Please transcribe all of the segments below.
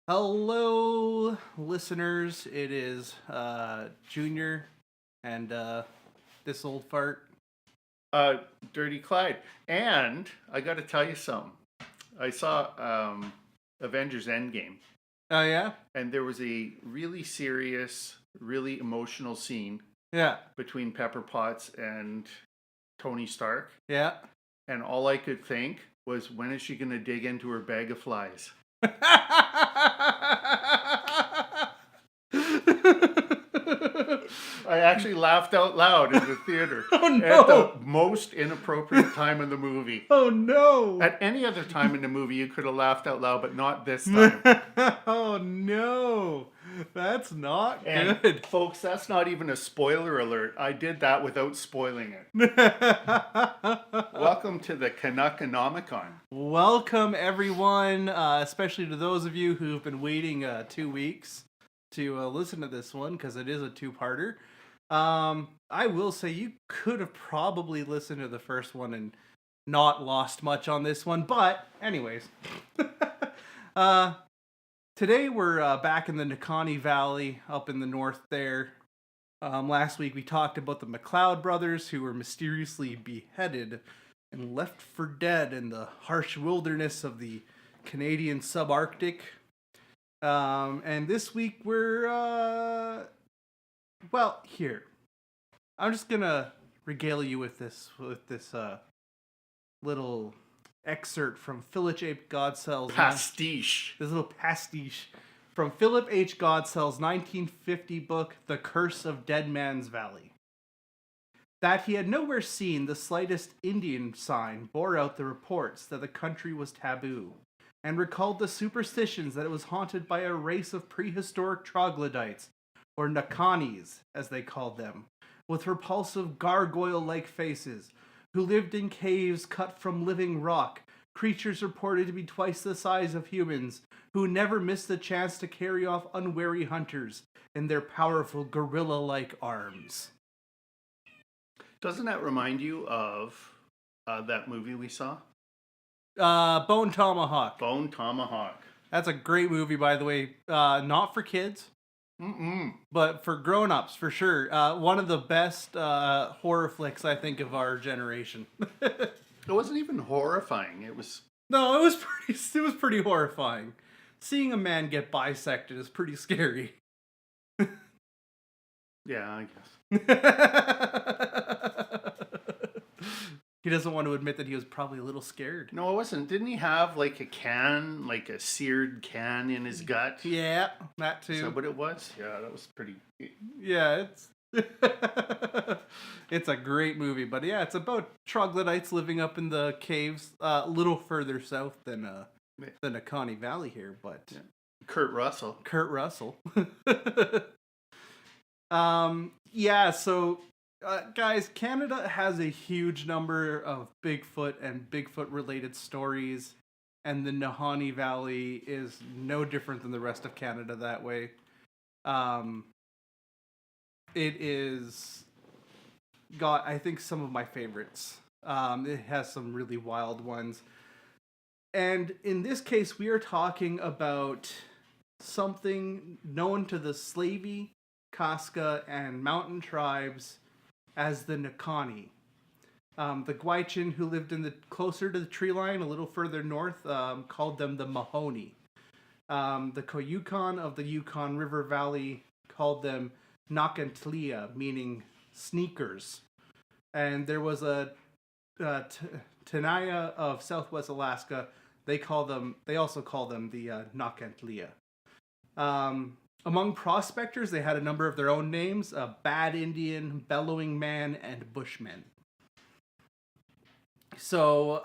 Hello, listeners. It is Junior and this old fart. Dirty Clyde. And I got to tell you something. I saw Avengers Endgame, Oh yeah, and there was a really serious, really emotional scene yeah, between Pepper Potts and Tony Stark. yeah. And all I could think was, when is she going to dig into her bag of flies? I actually laughed out loud in the theater Oh at the no! most inappropriate time in the movie. Oh no! At any other time in the movie, you could have laughed out loud, but not this time. Oh no! That's not And good. folks, that's not even a spoiler alert. I did that without spoiling it. Welcome to the Canuckonomicon. Welcome, everyone, especially to those of you who've been waiting 2 weeks to listen to this one, because it is a two-parter. I will say you could have probably listened to the first one and not lost much on this one, but anyways. Today we're back in the Nakani Valley, up in the north there. Last week we talked about the McLeod brothers, who were mysteriously beheaded and left for dead in the harsh wilderness of the Canadian subarctic. And this week we're here. I'm just gonna regale you with this little excerpt from Philip H. Godsell's Pastiche. This little pastiche from Philip H. Godsell's 1950 book, The Curse of Deadman's Valley. That he had nowhere seen the slightest Indian sign bore out the reports that the country was taboo, and recalled the superstitions that it was haunted by a race of prehistoric troglodytes, or Nakanis, as they called them, with repulsive gargoyle-like faces, who lived in caves cut from living rock, creatures reported to be twice the size of humans, who never missed the chance to carry off unwary hunters in their powerful gorilla-like arms. Doesn't that remind you of that movie we saw? Bone Tomahawk. Bone Tomahawk. That's a great movie, by the way. Not for kids, but for grown-ups, for sure. One of the best horror flicks, I think, of our generation. It wasn't even horrifying. It was... No, it was pretty horrifying. Seeing a man get bisected is pretty scary. Yeah, I guess. He doesn't want to admit that he was probably a little scared. No, it wasn't. Didn't he have like a can, like a seared can in his gut? Yeah, that too. Is that what it was? Yeah, that was pretty... Yeah, it's it's a great movie, but yeah, it's about troglodytes living up in the caves, a little further south than the Nakani Valley here, but yeah. Kurt Russell. Yeah, so guys, Canada has a huge number of Bigfoot and Bigfoot related stories, and the Nahanni Valley is no different than the rest of Canada that way. It is got, I think, some of my favorites. It has some really wild ones. And in this case, we are talking about something known to the Slavey, Casca, and mountain tribes as the Nakani. The Gwich'in, who lived closer to the tree line, a little further north, called them the Mahoney. The Koyukon of the Yukon River Valley called them Nakantlia, meaning sneakers. And there was a Tenaya of Southwest Alaska. They also call them the Nakantlia. Among prospectors, they had a number of their own names: Bad Indian, Bellowing Man, and Bushman. So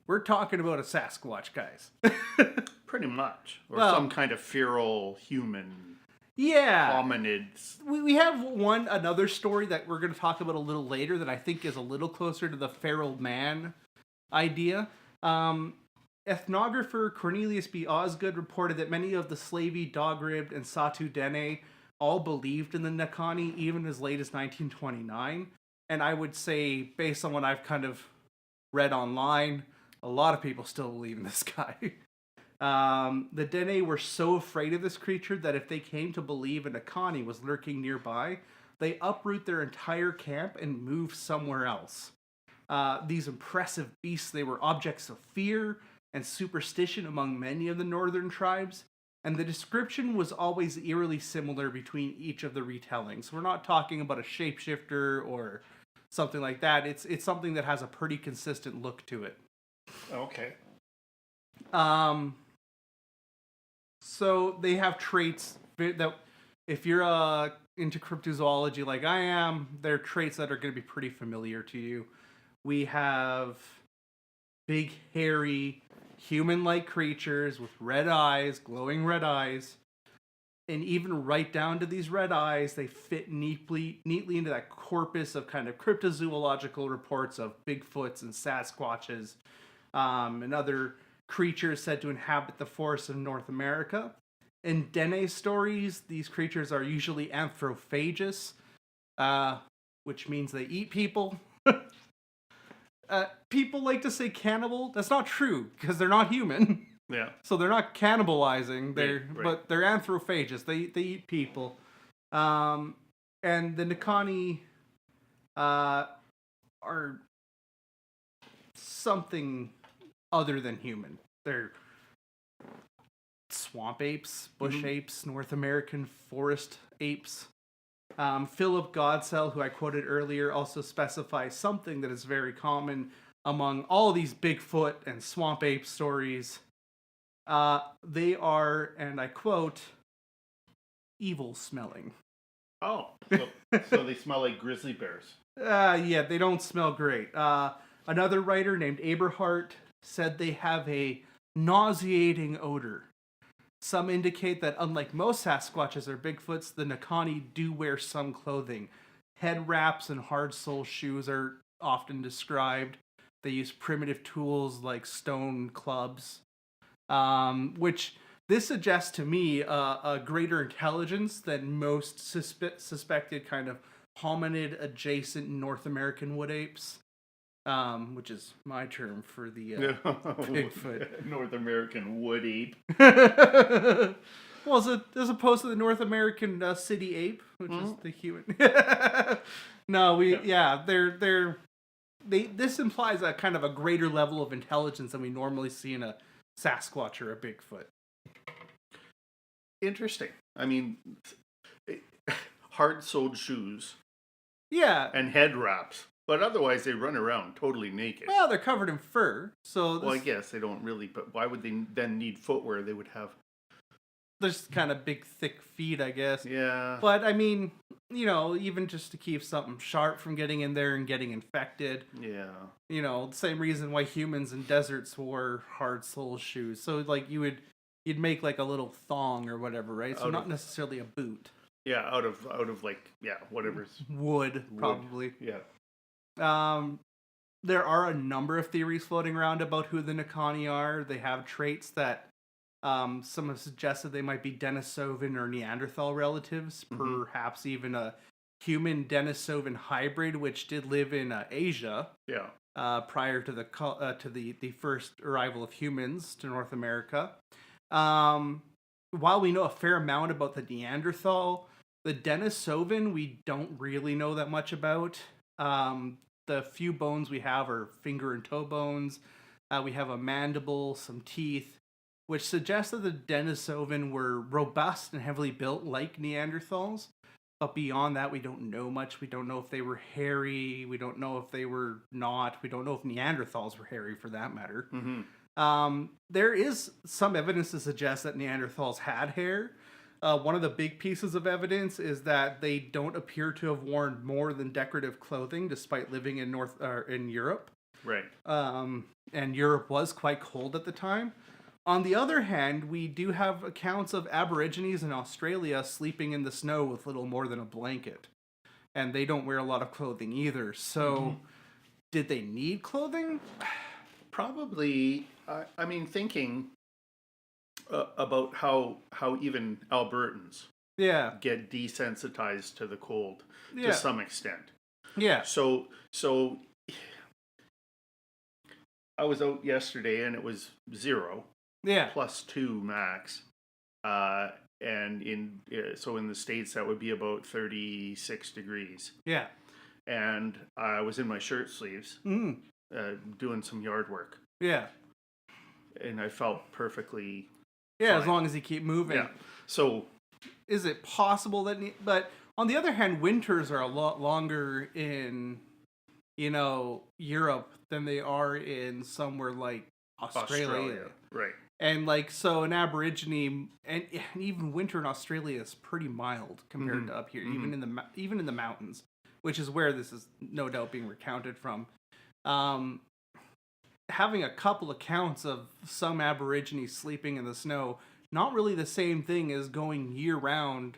we're talking about a Sasquatch, guys. Pretty much. Or some kind of feral human. Yeah. Hominids. We have another story that we're going to talk about a little later that I think is a little closer to the feral man idea. Ethnographer Cornelius B. Osgood reported that many of the Slavey, Dog-Ribbed, and Satu Dene all believed in the Nakani even as late as 1929. And I would say, based on what I've kind of read online, a lot of people still believe in this guy. The Dene were so afraid of this creature that if they came to believe a Nakani was lurking nearby, they uproot their entire camp and move somewhere else. These impressive beasts, they were objects of fear and superstition among many of the northern tribes, and the description was always eerily similar between each of the retellings. We're not talking about a shapeshifter or something like that. It's something that has a pretty consistent look to it. Okay. So they have traits that, if you're into cryptozoology like I am, they're traits that are going to be pretty familiar to you. We have big, hairy, human-like creatures with red eyes, glowing red eyes. And even right down to these red eyes, they fit neatly into that corpus of kind of cryptozoological reports of Bigfoots and Sasquatches, and other creatures said to inhabit the forests of North America. In Dene stories, these creatures are usually anthrophagous, which means they eat people. People like to say cannibal. That's not true, because they're not human. Yeah. So they're not cannibalizing. Right. But they're anthrophagous. They eat people. And the Nakani are something other than human. They're swamp apes, bush apes, North American forest apes. Philip Godsell, who I quoted earlier, also specifies something that is very common among all these Bigfoot and swamp ape stories. They are, and I quote, evil smelling. Oh, so they smell like grizzly bears. Yeah, they don't smell great. Another writer named Aberhart said they have a nauseating odor. Some indicate that unlike most Sasquatches or Bigfoots, the Nakani do wear some clothing. Head wraps and hard-sole shoes are often described. They use primitive tools like stone clubs, which this suggests to me a greater intelligence than most suspected kind of hominid-adjacent North American wood apes. Which is my term for the Bigfoot. North American wood ape. Well, as opposed to the North American city ape, which is the human. No, this implies a kind of a greater level of intelligence than we normally see in a Sasquatch or a Bigfoot. Interesting. I mean, hard-soled shoes. Yeah. And head wraps. But otherwise, they run around totally naked. Well, they're covered in fur, so... Well, I guess they don't really, but why would they then need footwear? They would have... There's kind of big, thick feet, I guess. Yeah. But, I mean, even just to keep something sharp from getting in there and getting infected. Yeah. The same reason why humans in deserts wore hard-sole shoes. So, like, you'd make, like, a little thong or whatever, right? So not necessarily a boot. Yeah, out of like, whatever's... Wood, probably. Yeah. There are a number of theories floating around about who the Nakani are. They have traits that some have suggested they might be Denisovan or Neanderthal relatives, perhaps even a human Denisovan hybrid, which did live in Asia. Yeah. Prior to the first arrival of humans to North America. While we know a fair amount about the Neanderthal, the Denisovan we don't really know that much about. The few bones we have are finger and toe bones. We have a mandible, some teeth, which suggests that the Denisovan were robust and heavily built like Neanderthals. But beyond that, we don't know much. We don't know if they were hairy. We don't know if they were not. We don't know if Neanderthals were hairy, for that matter. There is some evidence to suggest that Neanderthals had hair. One of the big pieces of evidence is that they don't appear to have worn more than decorative clothing, despite living in Europe. Right. And Europe was quite cold at the time. On the other hand, we do have accounts of Aborigines in Australia sleeping in the snow with little more than a blanket. And they don't wear a lot of clothing either. So, did they need clothing? Probably. I mean, thinking about how even Albertans get desensitized to the cold to some extent. Yeah. So I was out yesterday and it was 0. Yeah. +2 max. And in the States, that would be about 36 degrees. Yeah. And I was in my shirt sleeves doing some yard work. Yeah. And I felt perfectly Yeah, fine. as long as you keep moving. Yeah. So, is it possible that... But on the other hand, winters are a lot longer in, Europe than they are in somewhere like Australia. Right. And like, so an Aborigine, and even winter in Australia is pretty mild compared to up here, even in the mountains, which is where this is no doubt being recounted from. Having a couple accounts of some Aborigines sleeping in the snow, not really the same thing as going year round,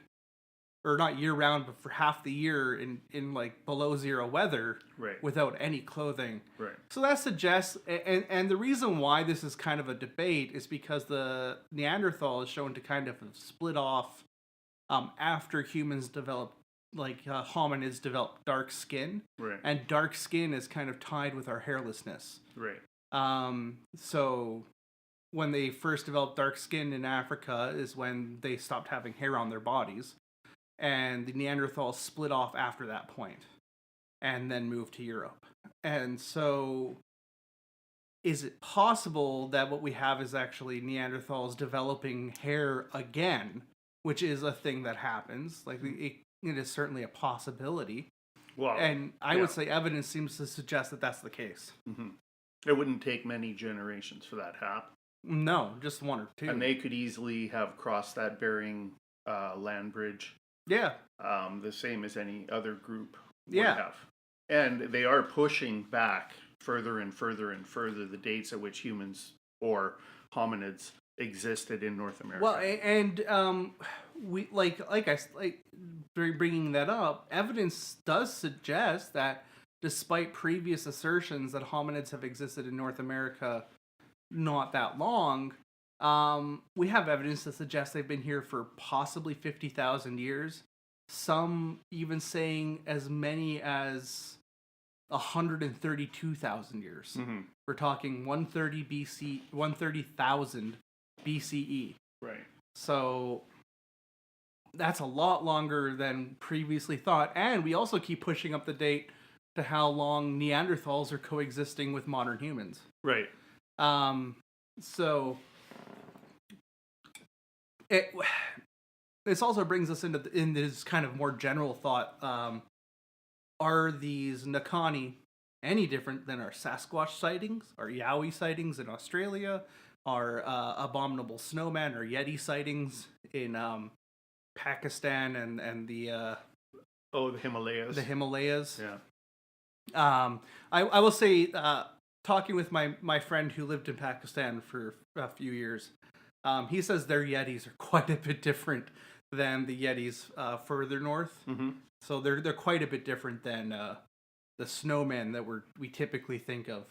or not year round, but for half the year in like below zero weather, Right. without any clothing. Right. So that suggests, and the reason why this is kind of a debate is because the Neanderthal is shown to kind of have split off after humans developed, like hominids developed dark skin, Right. and dark skin is kind of tied with our hairlessness. Right. So when they first developed dark skin in Africa is when they stopped having hair on their bodies. And the Neanderthals split off after that point and then moved to Europe. And so is it possible that what we have is actually Neanderthals developing hair again, which is a thing that happens? Like, it is certainly a possibility. Well, and I would say evidence seems to suggest that that's the case. Mm-hmm. It wouldn't take many generations for that to happen. No, just one or two. And they could easily have crossed that Bering land bridge. Yeah. The same as any other group would Yeah. have. And they are pushing back further and further and further the dates at which humans or hominids existed in North America. Well, and we bringing that up, evidence does suggest that despite previous assertions that hominids have existed in North America not that long, we have evidence that suggests they've been here for possibly 50,000 years. Some even saying as many as 132,000 years. Mm-hmm. We're talking 130,000 BCE. Right. So that's a lot longer than previously thought. And we also keep pushing up the date to how long Neanderthals are coexisting with modern humans. Right. So this also brings us into in this kind of more general thought. Are these Nakani any different than our Sasquatch sightings, our Yowie sightings in Australia, our abominable snowman or Yeti sightings in Pakistan and the Himalayas. The Himalayas. Yeah. I will say, talking with my friend who lived in Pakistan for a few years, he says their Yetis are quite a bit different than the Yetis further north. Mm-hmm. So they're quite a bit different than the snowmen that we typically think of.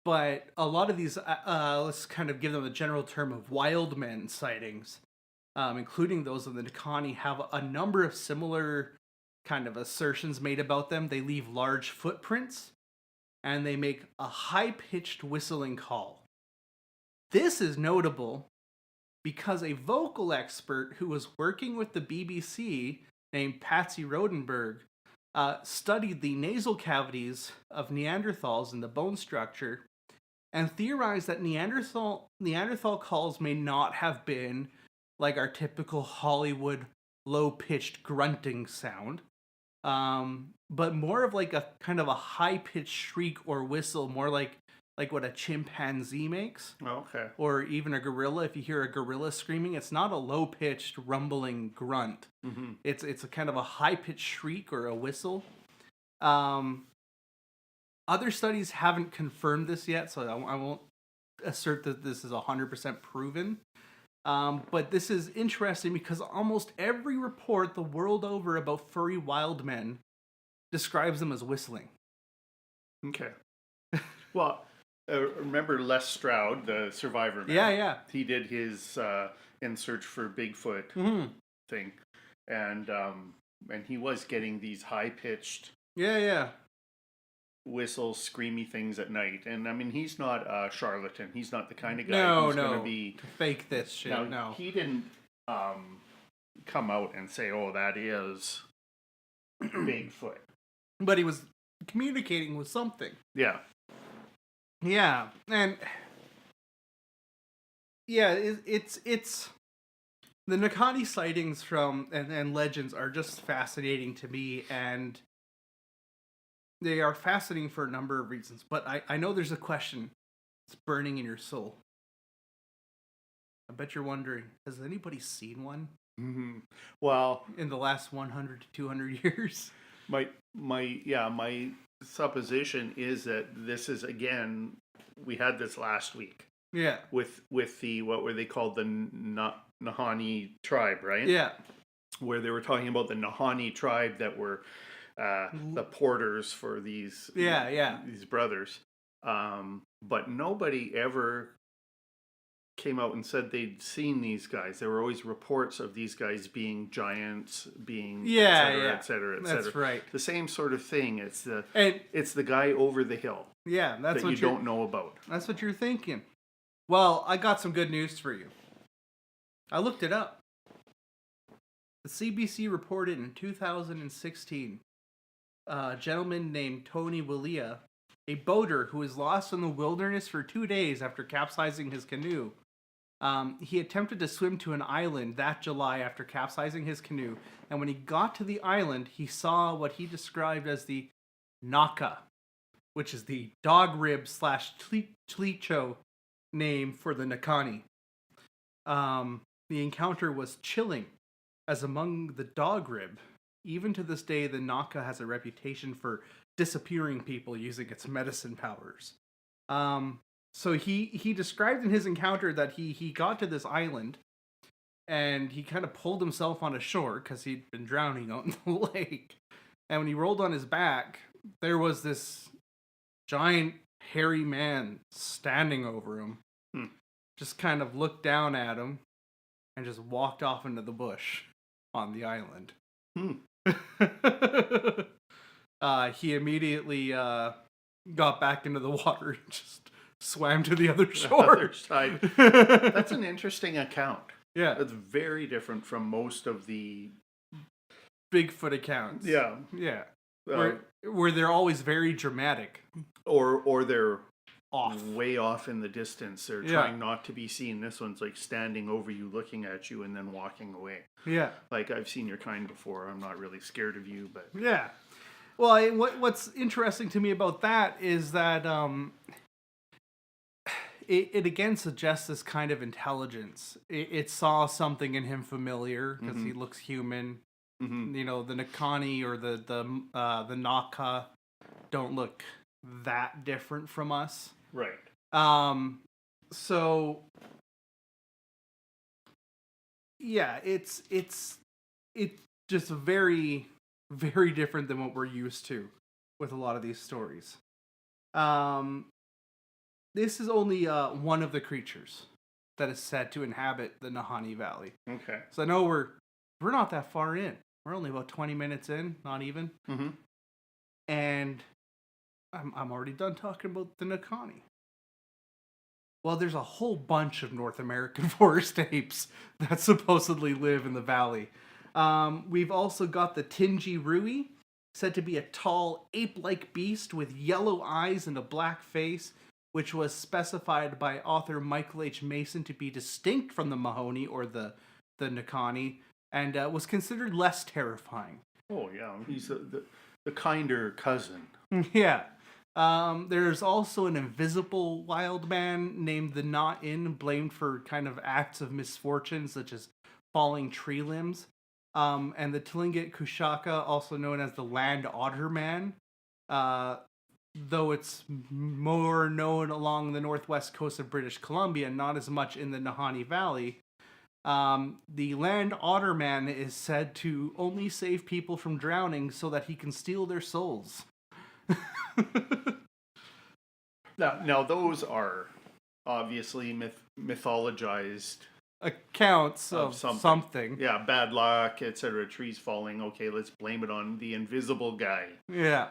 But a lot of these, let's kind of give them a general term of wild men sightings, including those of the Nakani, have a number of similar kind of assertions made about them. They leave large footprints, and they make a high-pitched whistling call. This is notable because a vocal expert who was working with the BBC named Patsy Rodenberg studied the nasal cavities of Neanderthals and the bone structure and theorized that Neanderthal calls may not have been like our typical Hollywood low-pitched grunting sound, but more of like a kind of a high-pitched shriek or whistle, more like what a chimpanzee makes. Oh, okay. Or even a gorilla. If you hear a gorilla screaming, it's not a low-pitched rumbling grunt. Mm-hmm. It's a kind of a high-pitched shriek or a whistle. Other studies haven't confirmed this yet, so I won't assert that this is 100% proven. But this is interesting because almost every report the world over about furry wild men describes them as whistling. Okay. Well, remember Les Stroud, the survivor man? Yeah. He did his In Search for Bigfoot thing, and he was getting these high pitched. Yeah. whistle screamy things at night. And I mean, he's not a charlatan. He's not the kind of guy No, who's no. going to be To fake this shit. Now, No. he didn't come out and say, "Oh, that is Bigfoot." But he was communicating with something. Yeah. Yeah, and yeah, it's the Nakani sightings from and legends are just fascinating to me, and they are fascinating for a number of reasons. But I know there's a question that's burning in your soul. I bet you're wondering, has anybody seen one? Mm-hmm. Well, in the last 100 to 200 years? My supposition is that this is, again, we had this last week. Yeah. With the, what were they called, the Nahanni tribe, right? Yeah. Where they were talking about the Nahanni tribe that were the porters for these these brothers. But nobody ever came out and said they'd seen these guys. There were always reports of these guys being giants, being et cetera. That's right. The same sort of thing. It's the guy over the hill. Yeah, that's that what you don't know about. That's what you're thinking. Well, I got some good news for you. I looked it up. The CBC reported in 2016, a gentleman named Tony Waheela, a boater who was lost in the wilderness for 2 days after capsizing his canoe. He attempted to swim to an island that July after capsizing his canoe, and when he got to the island, he saw what he described as the Naka, which is the dog rib / tlicho name for the Nakani. The encounter was chilling, as among the dog rib, even to this day, the Naka has a reputation for disappearing people using its medicine powers. So he described in his encounter that he got to this island, and he kind of pulled himself on a shore because he'd been drowning out in the lake. And when he rolled on his back, there was this giant hairy man standing over him. Just kind of looked down at him and just walked off into the bush on the island. He immediately got back into the water and just swam to the other shore. The other side. That's an interesting account. Yeah. It's very different from most of the Bigfoot accounts. Yeah. Yeah. Where they're always very dramatic. Or they're off. Way off in the distance. They're trying not to be seen. This one's like standing over you, looking at you, and then walking away. Yeah. Like, I've seen your kind before. I'm not really scared of you, but... Yeah. Well, what's interesting to me about that is that it again suggests this kind of intelligence. It saw something in him familiar because he looks human. You know, the Nakani or the Naka don't look that different from us. Right. So yeah, it's just very, very different than what we're used to with a lot of these stories. This is only one of the creatures that is said to inhabit the Nahanni Valley. Okay. So I know we're not that far in. We're only about 20 minutes in, not even. And I'm already done talking about the Nakani. Well, there's a whole bunch of North American forest apes that supposedly live in the valley. We've also got the Tingi Rui, said to be a tall, ape-like beast with yellow eyes and a black face, which was specified by author Michael H. Mason to be distinct from the Mahoney or the Nakani, and was considered less terrifying. Oh, yeah. He's the kinder cousin. Yeah. There's also an invisible wild man named the Not-In, blamed for kind of acts of misfortune, such as falling tree limbs. And the Tlingit Kushaka, also known as the Land Otter Man, though it's more known along the northwest coast of British Columbia, not as much in the Nahanni Valley. The Land Otter Man is said to only save people from drowning so that he can steal their souls. Now those are obviously mythologized accounts of something. Yeah, bad luck, etc. Trees falling. Okay, let's blame it on the invisible guy. Yeah.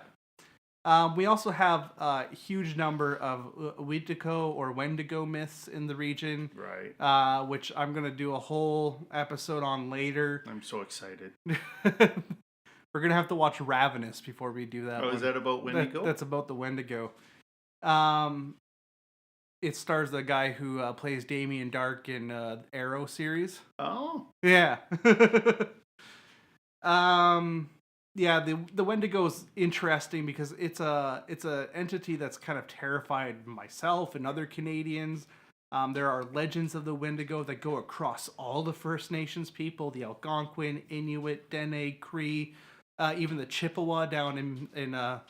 We also have a huge number of Witiko or Wendigo myths in the region. Right. Which I'm going to do a whole episode on later. I'm so excited. We're going to have to watch Ravenous before we do that. Oh, is that about Wendigo? That's about the Wendigo. It stars the guy who plays Damien Dark in Arrow series. Oh. Yeah. Yeah, the Wendigo is interesting because it's a entity that's kind of terrified myself and other Canadians. There are legends of the Wendigo that go across all the First Nations people, the Algonquin, Inuit, Dene, Cree, even the Chippewa down in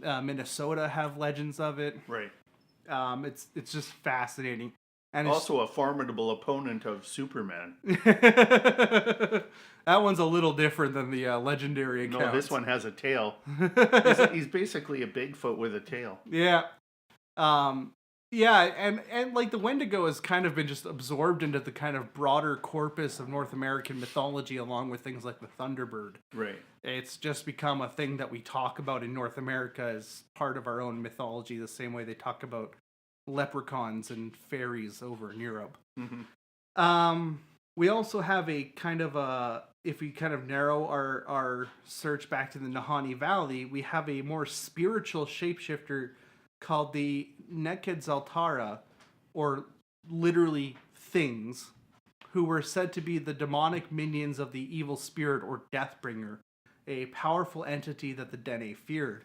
Minnesota have legends of it. Right. It's just fascinating. And also a formidable opponent of Superman. That one's a little different than the legendary account. No, this one has a tail. He's basically a Bigfoot with a tail. Yeah. Yeah, and like the Wendigo has kind of been just absorbed into the kind of broader corpus of North American mythology along with things like the Thunderbird. Right. It's just become a thing that we talk about in North America as part of our own mythology, the same way they talk about leprechauns and fairies over in Europe. Mm-hmm. We also have a kind of if we kind of narrow our search back to the Nahanni Valley, we have a more spiritual shapeshifter called the Nequetzaltara, or literally things, who were said to be the demonic minions of the evil spirit or Deathbringer, a powerful entity that the Dene feared.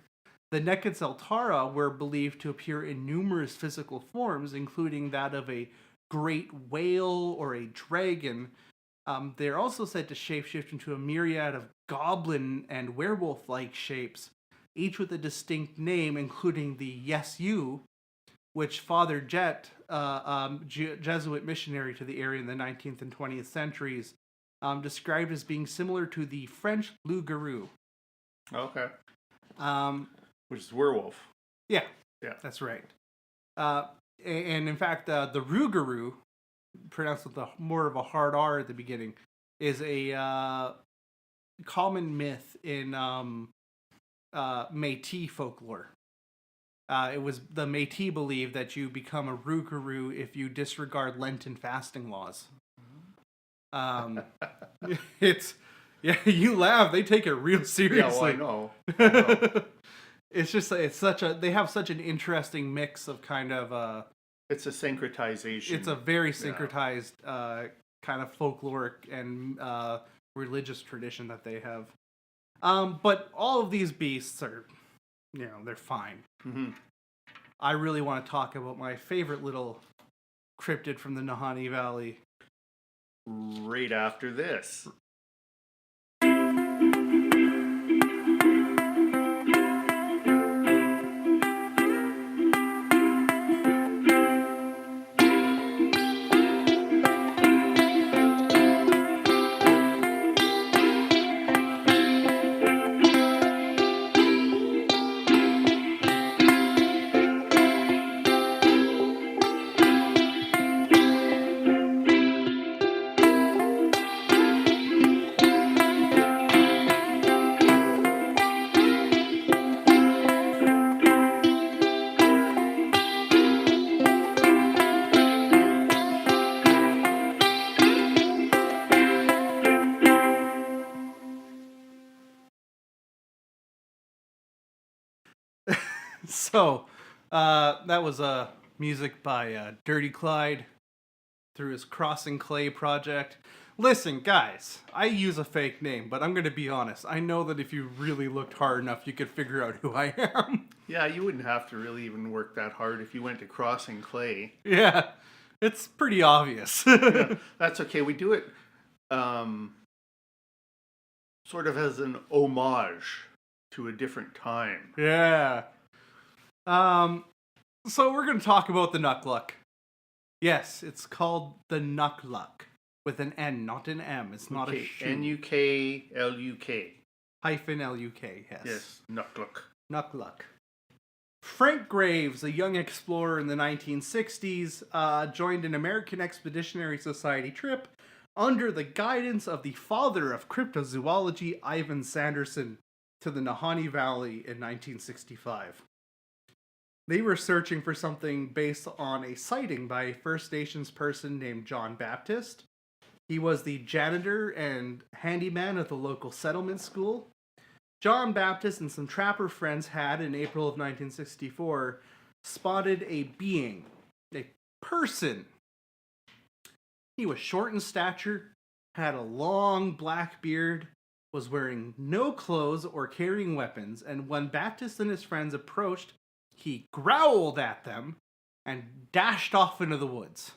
The Nequetzaltara were believed to appear in numerous physical forms, including that of a great whale or a dragon. They're also said to shapeshift into a myriad of goblin and werewolf-like shapes, each with a distinct name, including the Yes You, which Father Jet, Jesuit missionary to the area in the 19th and 20th centuries, described as being similar to the French loup-garou. Okay. Which is werewolf. Yeah. Yeah. That's right. And in fact, the rougarou, pronounced with more of a hard R at the beginning, is a common myth in Métis folklore. It was the Métis believed that you become a rougarou if you disregard Lenten fasting laws. It's you laugh. They take it real seriously. Yeah, well, I know. It's just they have such an interesting mix of kind of it's a syncretization. It's a very syncretized kind of folkloric and religious tradition that they have. But all of these beasts are, they're fine. Mm-hmm. I really want to talk about my favorite little cryptid from the Nahanni Valley. Right after this. So, that was music by Dirty Clyde through his Crossing Clay project. Listen, guys, I use a fake name, but I'm going to be honest. I know that if you really looked hard enough, you could figure out who I am. Yeah, you wouldn't have to really even work that hard if you went to Crossing Clay. Yeah, it's pretty obvious. Yeah, that's okay. We do it sort of as an homage to a different time. Yeah. So we're going to talk about the Nukluk. Yes, it's called the Nukluk. With an N, not an M. It's not a shoe. Nukluk. Hyphen L-U-K, yes. Yes, Nukluk. Nukluk. Frank Graves, a young explorer in the 1960s, joined an American Expeditionary Society trip under the guidance of the father of cryptozoology, Ivan Sanderson, to the Nahanni Valley in 1965. They were searching for something based on a sighting by a First Nations person named John Baptist. He was the janitor and handyman at the local settlement school. John Baptist and some trapper friends had, in April of 1964, spotted a being, a person. He was short in stature, had a long black beard, was wearing no clothes or carrying weapons, and when Baptist and his friends approached, he growled at them and dashed off into the woods.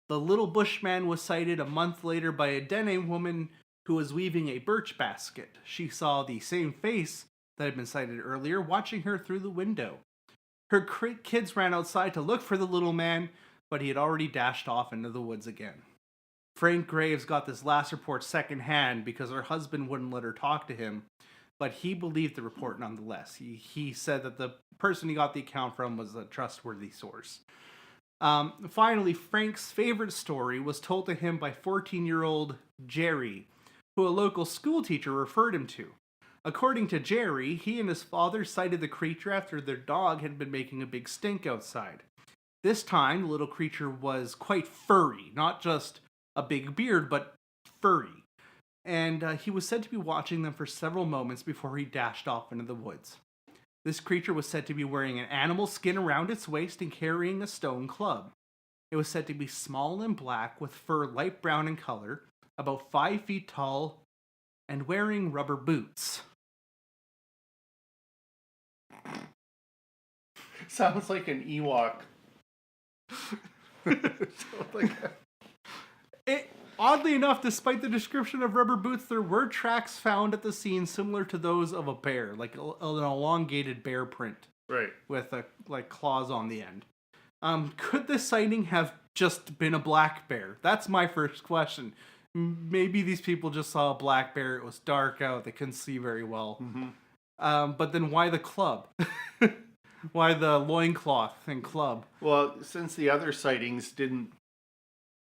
The little bushman was sighted a month later by a Dene woman who was weaving a birch basket. She saw the same face that had been sighted earlier, watching her through the window. Her kids ran outside to look for the little man, but he had already dashed off into the woods again. Frank Graves got this last report secondhand because her husband wouldn't let her talk to him, but he believed the report nonetheless. He said that the person he got the account from was a trustworthy source. Finally, Frank's favorite story was told to him by 14-year-old Jerry, who a local school teacher referred him to. According to Jerry, he and his father sighted the creature after their dog had been making a big stink outside. This time, the little creature was quite furry, not just a big beard, but furry. And he was said to be watching them for several moments before he dashed off into the woods. This creature was said to be wearing an animal skin around its waist and carrying a stone club. It was said to be small and black, with fur light brown in color, about 5 feet tall, and wearing rubber boots. Sounds like an Ewok. Oddly enough, despite the description of rubber boots, there were tracks found at the scene similar to those of a bear, like an elongated bear print. Right. With claws on the end. Could this sighting have just been a black bear? That's my first question. Maybe these people just saw a black bear. It was dark out. They couldn't see very well. Mm-hmm. But then why the club? Why the loincloth and club? Well, since the other sightings didn't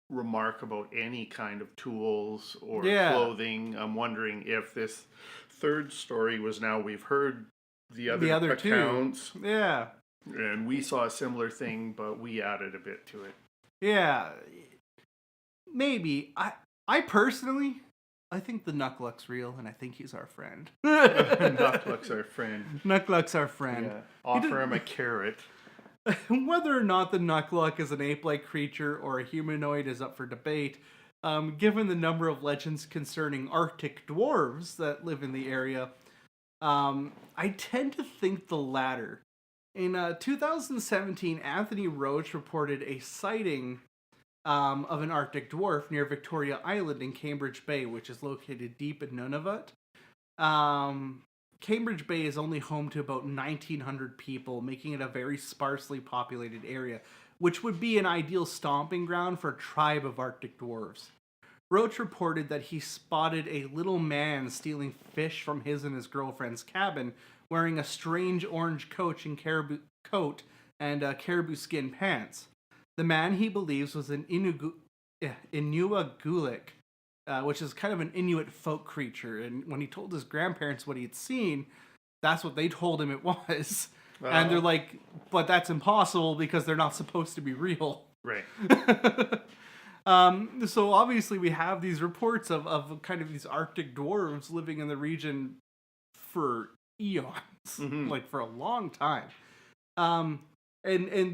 remark about any kind of tools or clothing, I'm wondering if this third story was now we've heard the other accounts. Two. Yeah. And we saw a similar thing, but we added a bit to it. Yeah. Maybe. I personally, I think the Nuckluck's real, and I think he's our friend. Nuckluck's our friend. Nuckluck's our friend. Yeah. Offer him a carrot. Whether or not the Nuckluck is an ape-like creature or a humanoid is up for debate. Given the number of legends concerning Arctic dwarves that live in the area, I tend to think the latter. In 2017, Anthony Roach reported a sighting of an Arctic dwarf near Victoria Island in Cambridge Bay, which is located deep in Nunavut. Cambridge Bay is only home to about 1,900 people, making it a very sparsely populated area, which would be an ideal stomping ground for a tribe of Arctic dwarves. Roach reported that he spotted a little man stealing fish from his and his girlfriend's cabin, wearing a strange orange coat and caribou skin pants. The man, he believes, was an Inuagulik, which is kind of an Inuit folk creature. And when he told his grandparents what he had seen, that's what they told him it was. And they're like, but that's impossible because they're not supposed to be real. Right. So obviously we have these reports of kind of these Arctic dwarves living in the region for eons, like for a long time. And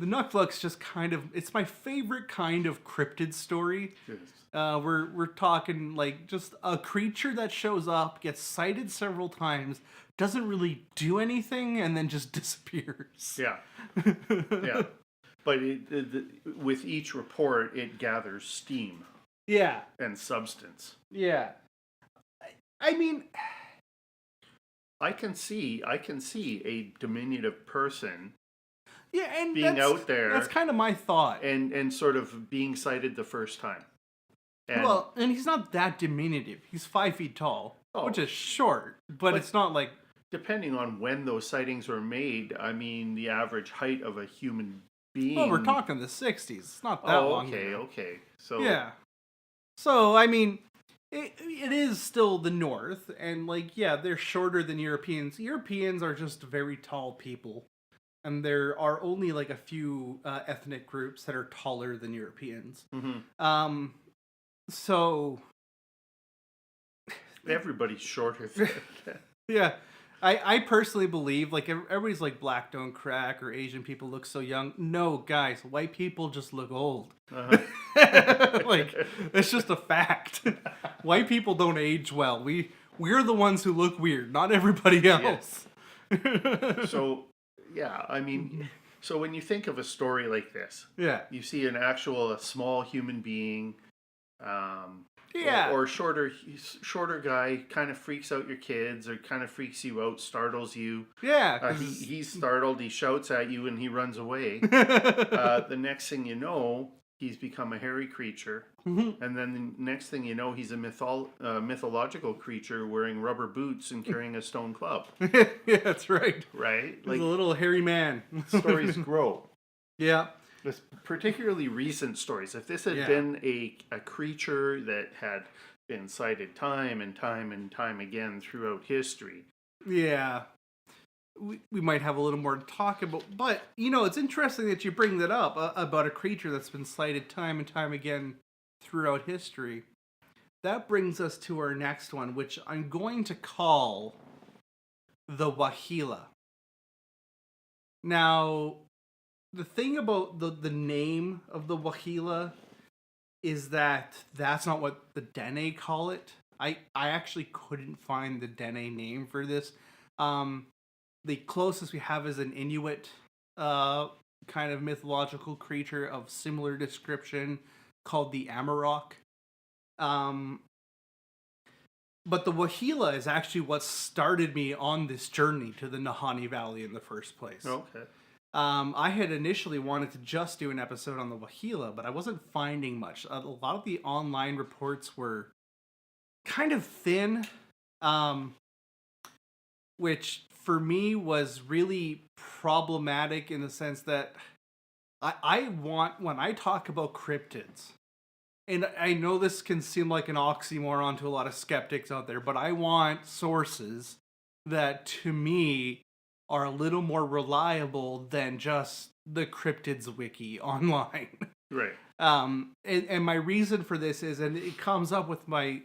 the Nuckluck's just kind of, it's my favorite kind of cryptid story. Yes. We're talking like just a creature that shows up, gets sighted several times, doesn't really do anything, and then just disappears. Yeah. Yeah. But with each report, it gathers steam. Yeah. And substance. Yeah. I mean, I can see a diminutive person. Yeah, and being out there. That's kind of my thought. And sort of being sighted the first time. And he's not that diminutive. He's 5 feet tall, which is short, but it's not like... Depending on when those sightings were made, I mean, the average height of a human being... Well, we're talking the 60s. It's not that long ago. Okay. So... Yeah. So, I mean, It is still the North, and like, yeah, they're shorter than Europeans. Europeans are just very tall people, and there are only like a few ethnic groups that are taller than Europeans. Mm-hmm. So everybody's shorter than yeah. I personally believe, like, everybody's like, black don't crack, or Asian people look so young. No, guys, white people just look old. Uh-huh. Like, it's just a fact. White people don't age well. We're the ones who look weird, not everybody else. Yes. So, yeah, I mean, so when you think of a story like this, you see a small human being, or shorter guy kind of freaks out your kids, or kind of freaks you out, startles you. Yeah. He's startled, he shouts at you, and he runs away. The next thing you know, he's become a hairy creature. Mm-hmm. And then the next thing you know, he's a mythological creature wearing rubber boots and carrying a stone club. Yeah, that's right. Right? He's a little hairy man. Stories grow. Yeah. This particularly recent stories. If this had been a creature that had been cited time and time and time again throughout history. Yeah. We might have a little more to talk about. But, it's interesting that you bring that up, about a creature that's been cited time and time again throughout history. That brings us to our next one, which I'm going to call the Waheela. Now, the thing about the name of the Waheela is that that's not what the Dene call it. I actually couldn't find the Dene name for this. The closest we have is an Inuit kind of mythological creature of similar description called the Amarok. But the Waheela is actually what started me on this journey to the Nahanni Valley in the first place. Okay. I had initially wanted to just do an episode on the Waheela, but I wasn't finding much. A lot of the online reports were kind of thin, which for me was really problematic in the sense that I want, when I talk about cryptids, and I know this can seem like an oxymoron to a lot of skeptics out there, but I want sources that, to me, are a little more reliable than just the cryptids wiki online. Right. And my reason for this is, and it comes up with my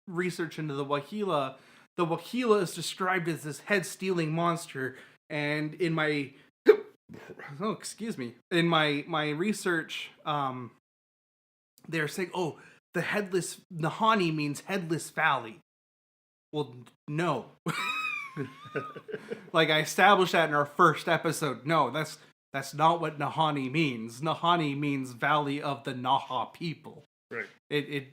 research into the Waheela. The Waheela is described as this head-stealing monster, and in my in my research, they're saying, the Headless Nahanni means Headless Valley. Well, no. Like, I established that in our first episode. No, that's not what Nahanni means. Nahanni means Valley of the Naha people. Right. It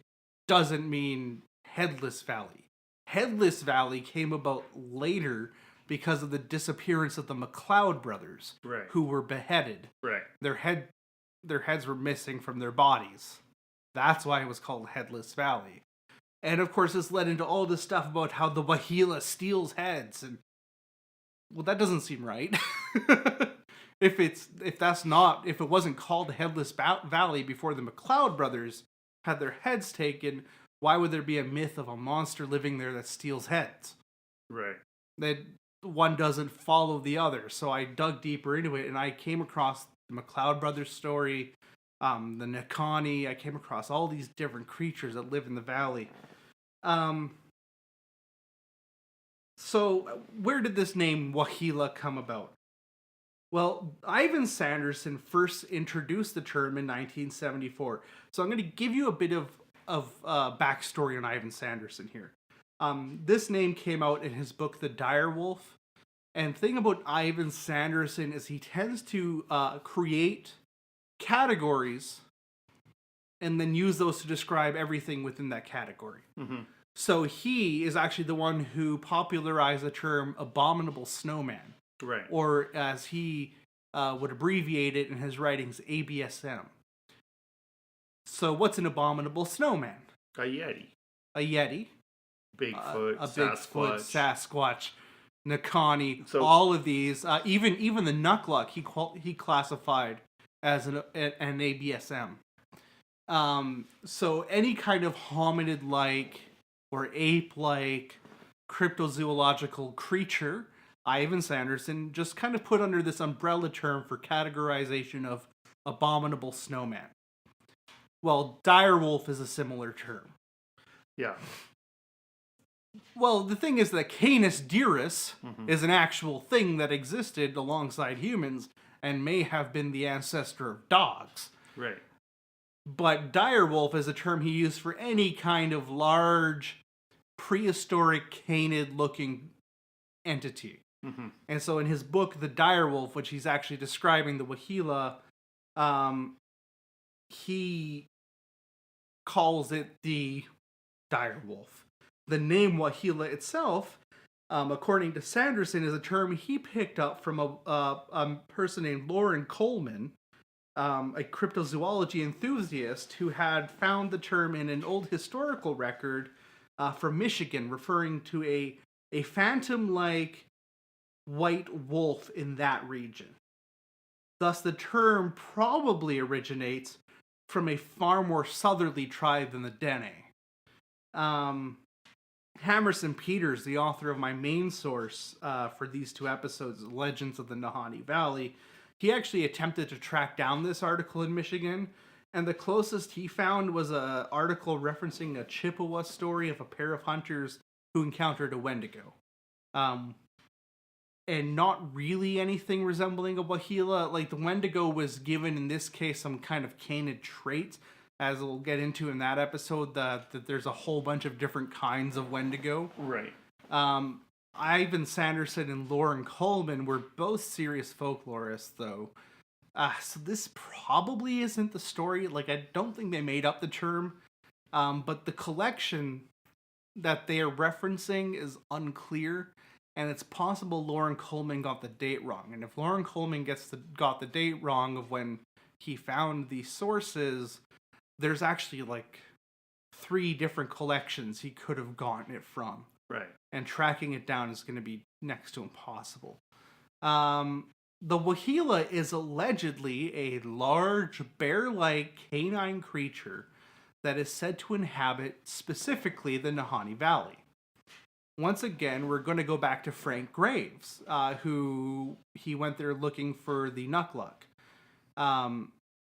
doesn't mean Headless Valley. Headless Valley came about later because of the disappearance of the MacLeod brothers, right, who were beheaded. Right. Their heads were missing from their bodies. That's why it was called Headless Valley. And of course, this led into all this stuff about how the Waheela steals heads, and well, that doesn't seem right. If it wasn't called Headless Valley before the MacLeod brothers had their heads taken, why would there be a myth of a monster living there that steals heads? Right. That one doesn't follow the other. So I dug deeper into it, and I came across the MacLeod brothers story, the Nakani. I came across all these different creatures that live in the valley. So where did this name Waheela come about? Well, Ivan Sanderson first introduced the term in 1974. So I'm going to give you a bit of backstory on Ivan Sanderson here. This name came out in his book, The Dire Wolf. And the thing about Ivan Sanderson is he tends to create categories and then use those to describe everything within that category. Mm-hmm. So he is actually the one who popularized the term abominable snowman. Right. Or as he would abbreviate it in his writings, ABSM. So what's an abominable snowman? A Yeti. A Yeti. Bigfoot, Bigfoot, Sasquatch, Nakani, so, all of these. Even the Nukluk he classified as an ABSM. So any kind of hominid-like or ape-like cryptozoological creature, Ivan Sanderson just kind of put under this umbrella term for categorization of abominable snowman. Well, direwolf is a similar term. Yeah. Well, the thing is that Canis Deerus is an actual thing that existed alongside humans and may have been the ancestor of dogs. Right. But direwolf is a term he used for any kind of large, prehistoric, canid-looking entity. And so in his book, The Direwolf, which he's actually describing the Waheela, he calls it the direwolf. The name Waheela itself, according to Sanderson, is a term he picked up from a person named Lauren Coleman, a cryptozoology enthusiast who had found the term in an old historical record from Michigan, referring to a phantom-like white wolf in that region. Thus, the term probably originates from a far more southerly tribe than the Dene. Hammerson Peters, the author of my main source for these two episodes, Legends of the Nahanni Valley, he actually attempted to track down this article in Michigan, and the closest he found was an article referencing a Chippewa story of a pair of hunters who encountered a Wendigo. And not really anything resembling a Waheela. Like, the Wendigo was given, in this case, some kind of canid trait, as we'll get into in that episode, that there's a whole bunch of different kinds of Wendigo. Right. Ivan Sanderson and Lauren Coleman were both serious folklorists, though. So this probably isn't the story. Like, I don't think they made up the term. But the collection that they are referencing is unclear. And it's possible Lauren Coleman got the date wrong. And if Lauren Coleman got the date wrong of when he found these sources, there's actually like 3 different collections he could have gotten it from. Right. And tracking it down is going to be next to impossible. The Waheela is allegedly a large, bear-like canine creature that is said to inhabit specifically the Nahanni Valley. Once again, we're going to go back to Frank Graves, who he went there looking for the Nukluk.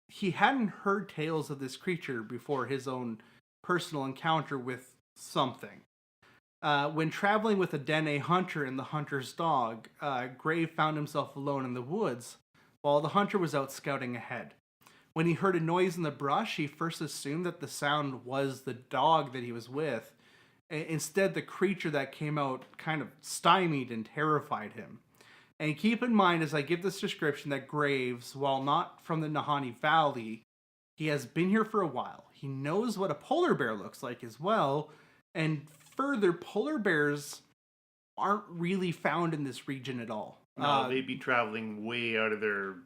He hadn't heard tales of this creature before his own personal encounter with something. When traveling with a Dene hunter and the hunter's dog, Grave found himself alone in the woods while the hunter was out scouting ahead. When he heard a noise in the brush, he first assumed that the sound was the dog that he was with. Instead, the creature that came out kind of stymied and terrified him. And keep in mind, as I give this description, that Graves, while not from the Nahanni Valley, he has been here for a while. He knows what a polar bear looks like as well. And further, polar bears aren't really found in this region at all. No, they'd be traveling way out of their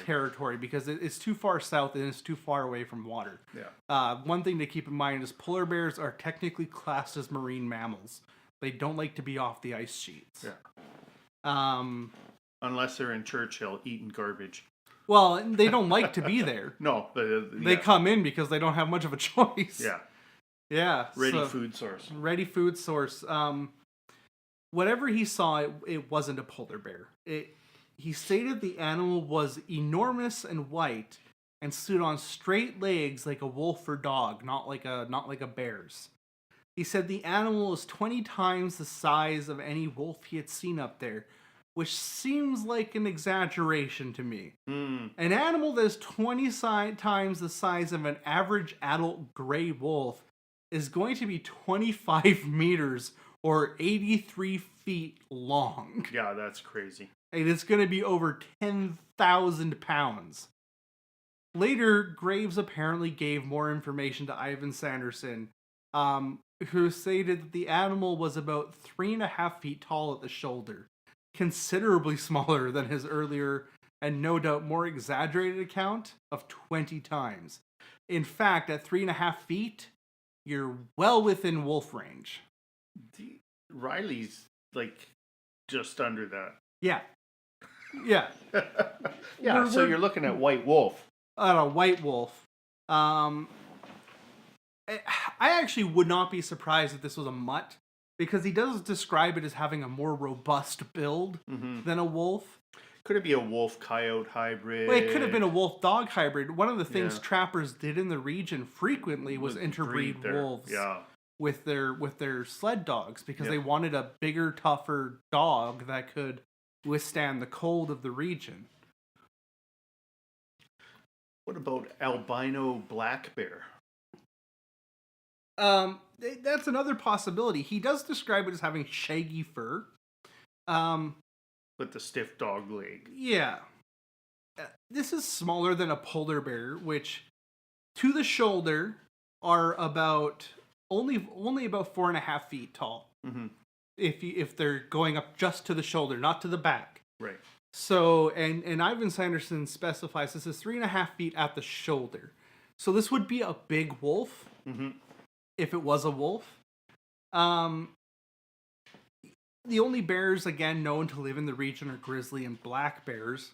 territory because it's too far south and it's too far away from water. Yeah. One thing to keep in mind is polar bears are technically classed as marine mammals. They don't like to be off the ice sheets. Yeah. Unless they're in Churchill eating garbage. Well, they don't like to be there. No, they come in because they don't have much of a choice. Yeah. Yeah. Ready food source. Ready food source. Whatever he saw, it wasn't a polar bear. He stated the animal was enormous and white and stood on straight legs like a wolf or dog, not like a bear's. He said the animal was 20 times the size of any wolf he had seen up there, which seems like an exaggeration to me. An animal that is 20 times the size of an average adult gray wolf is going to be 25 meters or 83 feet long. Yeah, that's crazy. And it's going to be over 10,000 pounds. Later, Graves apparently gave more information to Ivan Sanderson, who stated that the animal was about 3.5 feet tall at the shoulder, considerably smaller than his earlier and no doubt more exaggerated account of 20 times. In fact, at 3.5 feet, you're well within wolf range. Riley's like just under that. Yeah. Yeah. Yeah, so you're looking at white wolf. a white wolf. I actually would not be surprised if this was a mutt, because he does describe it as having a more robust build than a wolf. Could it be a wolf-coyote hybrid? Well, it could have been a wolf-dog hybrid. One of the things trappers did in the region frequently was interbreed wolves with their sled dogs, because they wanted a bigger, tougher dog that could withstand the cold of the region. What about albino black bear? That's another possibility. He does describe it as having shaggy fur. With the stiff dog leg. Yeah. This is smaller than a polar bear, which to the shoulder are about only about 4.5 feet tall. Mm-hmm. If they're going up just to the shoulder, not to the back. Right. So, and Ivan Sanderson specifies this is 3.5 feet at the shoulder. So this would be a big wolf. Mm-hmm. If it was a wolf. The only bears, again, known to live in the region are grizzly and black bears.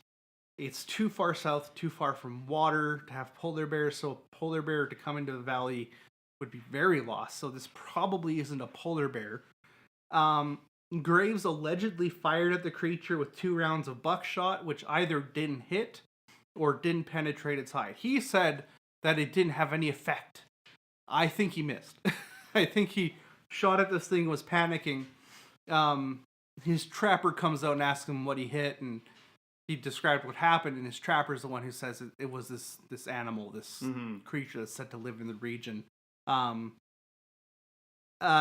It's too far south, too far from water to have polar bears, so a polar bear to come into the valley would be very lost. So this probably isn't a polar bear. Graves allegedly fired at the creature with 2 rounds of buckshot, which either didn't hit or didn't penetrate its hide. He said that it didn't have any effect. I think he missed. I think he shot at this thing, was panicking. His trapper comes out and asks him what he hit, and he described what happened, and his trapper is the one who says it was this animal, this creature that's said to live in the region.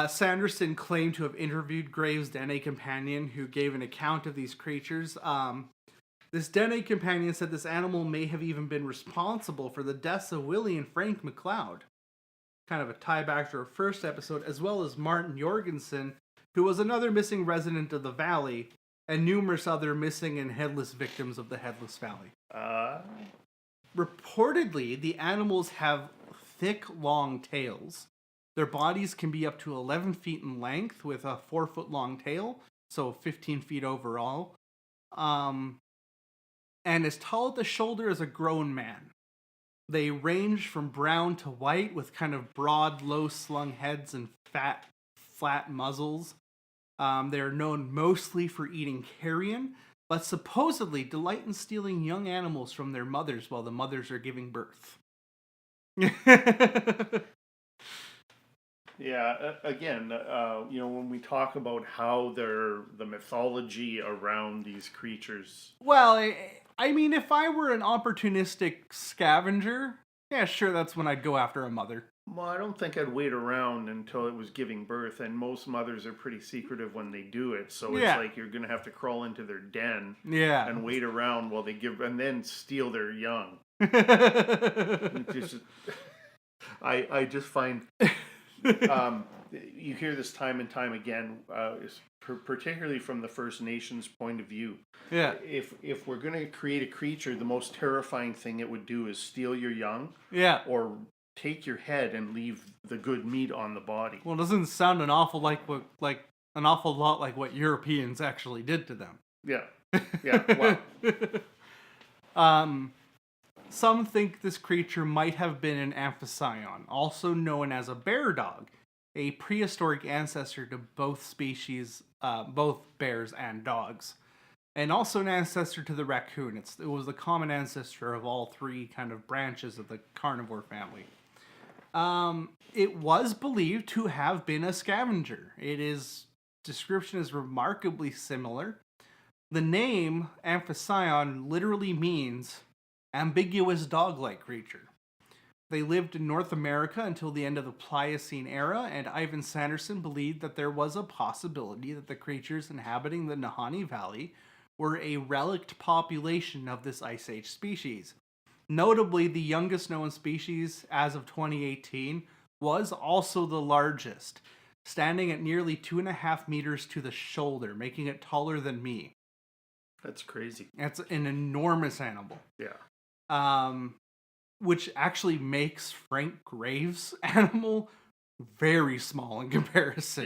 Sanderson claimed to have interviewed Graves' DNA companion, who gave an account of these creatures. This DNA companion said this animal may have even been responsible for the deaths of Willie and Frank McLeod. Kind of a tie back to our first episode, as well as Martin Jorgensen, who was another missing resident of the valley, and numerous other missing and headless victims of the Headless Valley. Reportedly, the animals have thick, long tails. Their bodies can be up to 11 feet in length with a 4-foot-long tail, so 15 feet overall. And as tall at the shoulder as a grown man. They range from brown to white with kind of broad, low-slung heads and flat muzzles. They are known mostly for eating carrion, but supposedly delight in stealing young animals from their mothers while the mothers are giving birth. Yeah, again, when we talk about how the mythology around these creatures. Well, I mean, if I were an opportunistic scavenger, yeah, sure, that's when I'd go after a mother. Well, I don't think I'd wait around until it was giving birth, and most mothers are pretty secretive when they do it, so it's like you're going to have to crawl into their den and wait around while they give, and then steal their young. I just find... you hear this time and time again, particularly from the First Nations point of view. Yeah. If we're going to create a creature, the most terrifying thing it would do is steal your young. Yeah. Or take your head and leave the good meat on the body. Well, it doesn't sound an awful lot like what Europeans actually did to them. Yeah. Yeah. Wow. Some think this creature might have been an amphision, also known as a bear dog, a prehistoric ancestor to both species, both bears and dogs, and also an ancestor to the raccoon. It was the common ancestor of all 3 kind of branches of the carnivore family. It was believed to have been a scavenger. Description is remarkably similar. The name amphision literally means ambiguous dog-like creature. They lived in North America until the end of the Pliocene era, and Ivan Sanderson believed that there was a possibility that the creatures inhabiting the Nahanni Valley were a relict population of this Ice Age species. Notably, the youngest known species, as of 2018, was also the largest, standing at nearly 2.5 meters to the shoulder, making it taller than me. That's crazy. That's an enormous animal. Yeah. Which actually makes Frank Graves' animal very small in comparison.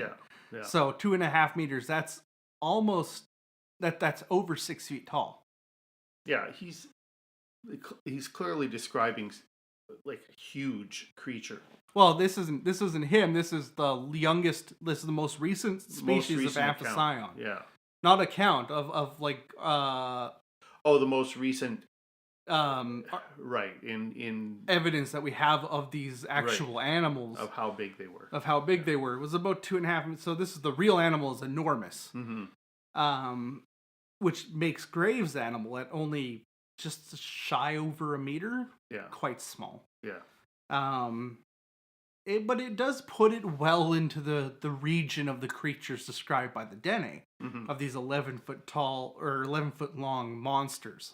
Yeah. So 2.5 meters, that's almost, that's over 6 feet tall. Yeah, he's he's clearly describing like a huge creature. Well, this isn't him. This is the youngest. This is the most recent species of Amphision. Yeah, not a count of like. The most recent. Right in evidence that we have of these actual animals of how big they were. They were. It was about 2.5. So this is the real animal is enormous. Mm-hmm. Which makes Graves' animal at only just shy over a meter. Yeah, quite small. Yeah. But it does put it well into the region of the creatures described by the Dene, of these 11-foot tall or 11-foot long monsters.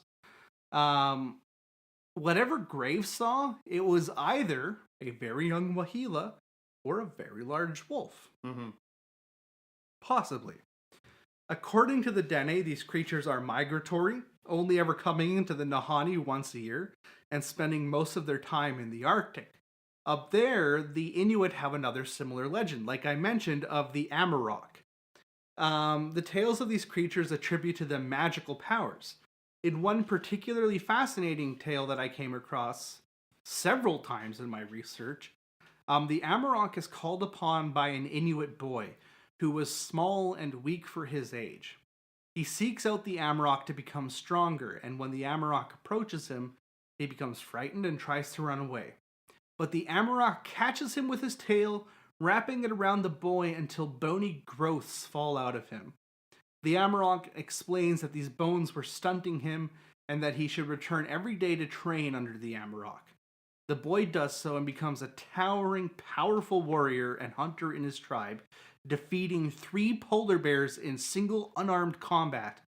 Whatever Graves saw, it was either a very young Waheela or a very large wolf. Mm-hmm. Possibly. According to the Dene, these creatures are migratory, only ever coming into the Nahanni once a year, and spending most of their time in the Arctic. Up there, the Inuit have another similar legend, like I mentioned, of the Amarok. The tales of these creatures attribute to them magical powers. In one particularly fascinating tale that I came across several times in my research, the Amarok is called upon by an Inuit boy who was small and weak for his age. He seeks out the Amarok to become stronger, and when the Amarok approaches him, he becomes frightened and tries to run away. But the Amarok catches him with his tail, wrapping it around the boy until bony growths fall out of him. The Amarok explains that these bones were stunting him and that he should return every day to train under the Amarok. The boy does so and becomes a towering, powerful warrior and hunter in his tribe, defeating 3 polar bears in single unarmed combat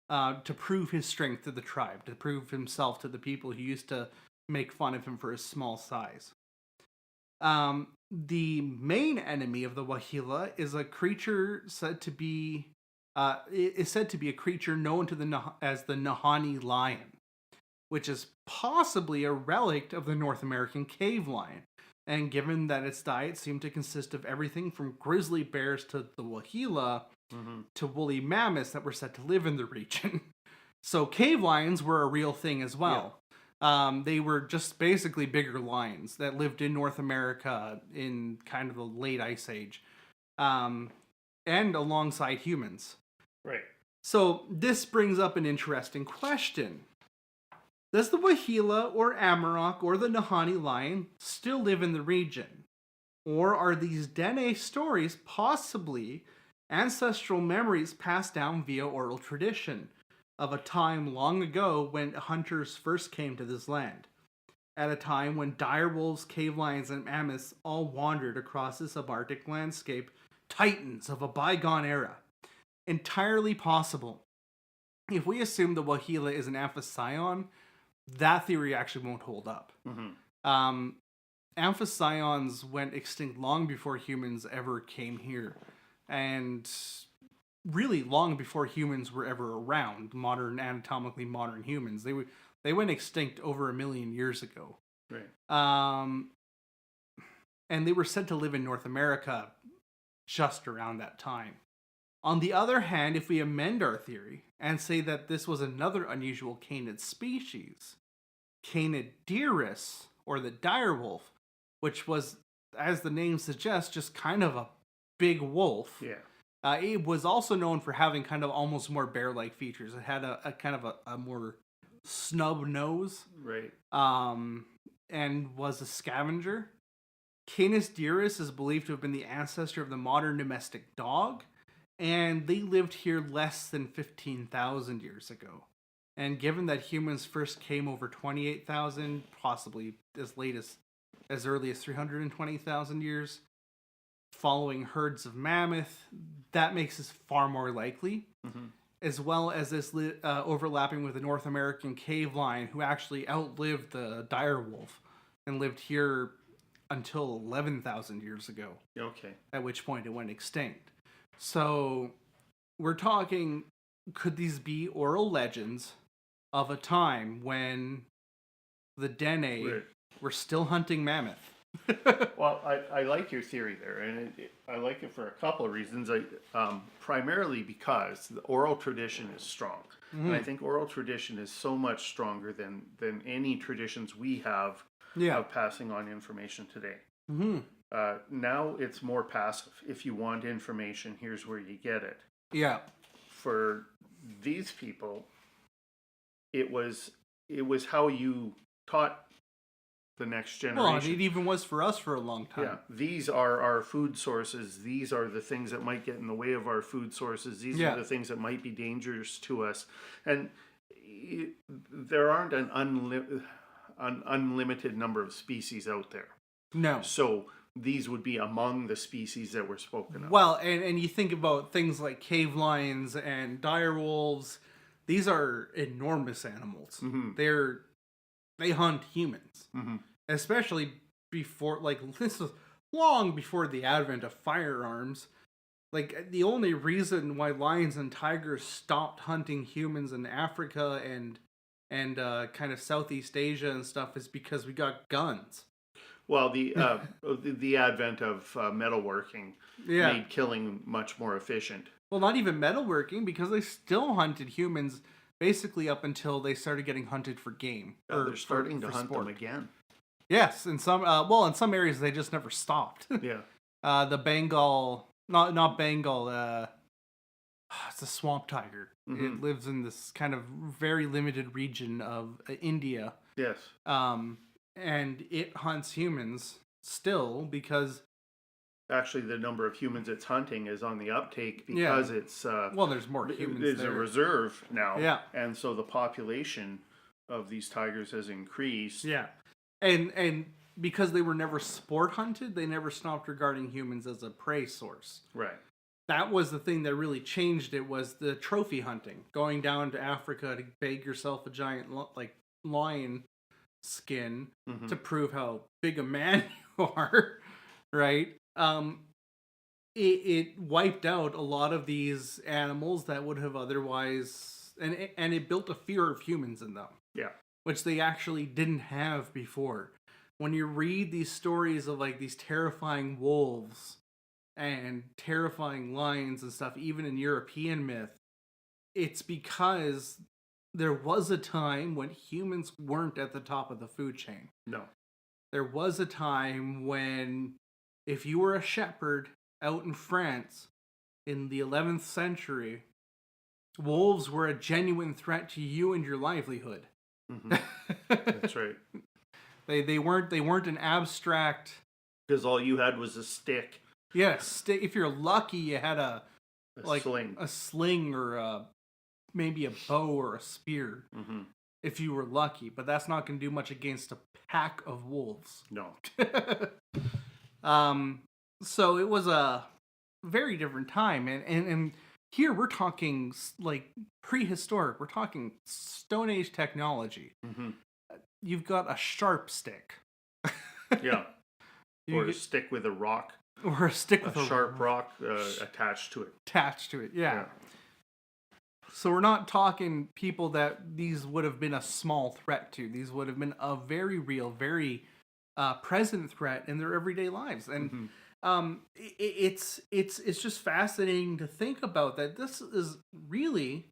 to prove his strength to the tribe, to prove himself to the people who used to make fun of him for his small size. The main enemy of the Waheela is a creature said to be a creature known to as the Nahanni lion, which is possibly a relic of the North American cave lion. And given that its diet seemed to consist of everything from grizzly bears to the Waheela to woolly mammoths that were said to live in the region. So cave lions were a real thing as well. Yeah. They were just basically bigger lions that lived in North America in kind of the late Ice Age. And alongside humans. Right. So this brings up an interesting question. Does the Waheela or Amarok or the Nahanni lion still live in the region? Or are these Dene stories possibly ancestral memories passed down via oral tradition of a time long ago when hunters first came to this land? At a time when direwolves, cave lions, and mammoths all wandered across the subarctic landscape, titans of a bygone era. Entirely possible. If we assume the Waheela is an Amphision, that theory actually won't hold up. Amphisions went extinct long before humans ever came here, and really long before humans were ever around. Anatomically modern humans, they went extinct over 1 million years ago. Right. And they were said to live in North America just around that time. On the other hand, if we amend our theory and say that this was another unusual canid species, Canidirus, or the direwolf, which was, as the name suggests, just kind of a big wolf. Yeah. It was also known for having kind of almost more bear-like features. It had a kind of a more snub nose. Right. And was a scavenger. Canis dirus is believed to have been the ancestor of the modern domestic dog, and they lived here less than 15,000 years ago. And given that humans first came over 28,000, possibly as early as 320,000 years, following herds of mammoth, that makes this far more likely. As well as this overlapping with the North American cave lion, who actually outlived the direwolf and lived here until 11,000 years ago. Okay. At which point it went extinct. So we're talking, could these be oral legends of a time when the Dene were still hunting mammoth? Well, I like your theory there, and I like it for a couple of reasons. Primarily because the oral tradition is strong. Mm-hmm. And I think oral tradition is so much stronger than any traditions we have of passing on information today. Mm-hmm. Now it's more passive. If you want information, here's where you get it. Yeah. For these people, it was how you taught the next generation. Well, it even was for us for a long time. Yeah, these are our food sources. These are the things that might get in the way of our food sources. These are the things that might be dangerous to us. And there aren't an unlimited number of species out there. No. So these would be among the species that were spoken of. Well, and you think about things like cave lions and dire wolves. These are enormous animals. Mm-hmm. They hunt humans, mm-hmm. especially before, this was long before the advent of firearms. Like, the only reason why lions and tigers stopped hunting humans in Africa and kind of Southeast Asia and stuff is because we got guns. Well, the advent of metalworking made killing much more efficient. Well, not even metalworking, because they still hunted humans basically up until they started getting hunted for game. They're starting to hunt them again. Yes, in some in some areas they just never stopped. Yeah. The Bengal, not Bengal. It's a swamp tiger. Mm-hmm. It lives in this kind of very limited region of India. Yes. And it hunts humans still because... Actually, the number of humans it's hunting is on the uptake because it's... there's more humans There's a reserve now. Yeah. And so the population of these tigers has increased. Yeah. And because they were never sport hunted, they never stopped regarding humans as a prey source. Right. That was the thing that really changed it, was the trophy hunting. Going down to Africa to bag yourself a giant lion skin mm-hmm. to prove how big a man you are, right? It wiped out a lot of these animals that would have otherwise, and it built a fear of humans in them. Yeah. Which they actually didn't have before. When you read these stories of these terrifying wolves and terrifying lions and stuff, even in European myth, it's because there was a time when humans weren't at the top of the food chain. No. There was a time when if you were a shepherd out in France in the 11th century, wolves were a genuine threat to you and your livelihood. Mm-hmm. That's right. They weren't an abstract... Because all you had was a stick. Yes, if you're lucky, you had a sling. A sling or maybe a bow or a spear. Mm-hmm. If you were lucky, but that's not going to do much against a pack of wolves. No. So it was a very different time, and here we're talking prehistoric. We're talking Stone Age technology. Mm-hmm. You've got a sharp stick. Yeah. Or a stick with a rock. Or a stick with a sharp rock attached to it. Attached to it, yeah. So we're not talking people that these would have been a small threat to. These would have been a very real, very present threat in their everyday lives. And mm-hmm. It's just fascinating to think about that this is really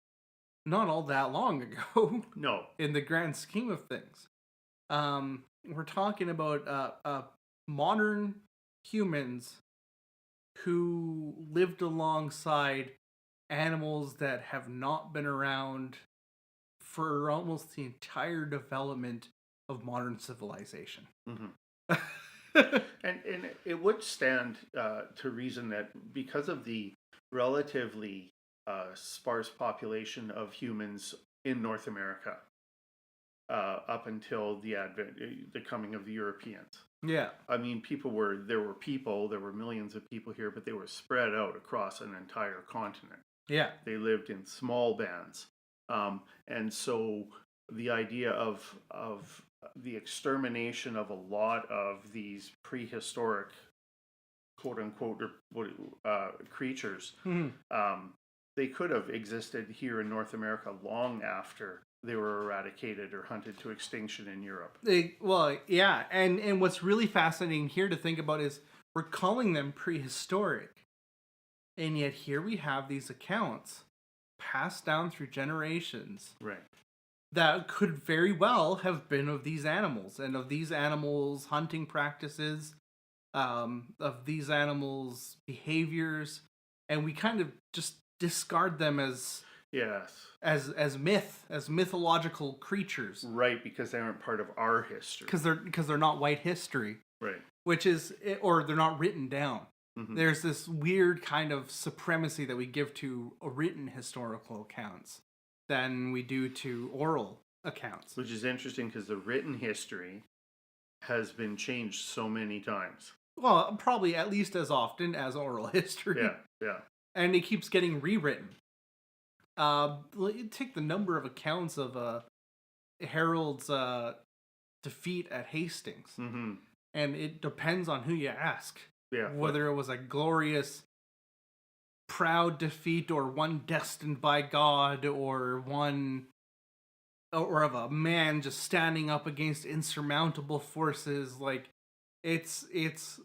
not all that long ago. No. In the grand scheme of things. We're talking about modern humans who lived alongside animals that have not been around for almost the entire development of modern civilization. Mm-hmm. and it would stand to reason that because of the relatively sparse population of humans in North America up until the coming of the Europeans. Yeah. I mean, there were millions of people here, but they were spread out across an entire continent. Yeah. They lived in small bands. And so the idea of the extermination of a lot of these prehistoric, quote unquote, creatures, mm-hmm. They could have existed here in North America long after they were eradicated or hunted to extinction in Europe. Yeah. And what's really fascinating here to think about is we're calling them prehistoric. And yet here we have these accounts passed down through generations. Right. That could very well have been of these animals, and of these animals' hunting practices, of these animals' behaviors, and we kind of just discard them as as mythological creatures, right? Because they aren't part of our history. Because they're not white history, right? Which is, or they're not written down. Mm-hmm. There's this weird kind of supremacy that we give to written historical accounts than we do to oral accounts. Which is interesting because the written history has been changed so many times. Well, probably at least as often as oral history. Yeah. And it keeps getting rewritten. Take the number of accounts of Harold's defeat at Hastings. Mm-hmm. And it depends on who you ask. Yeah. Whether it was a glorious, proud defeat or one destined by God or one... or of a man just standing up against insurmountable forces. Like, it's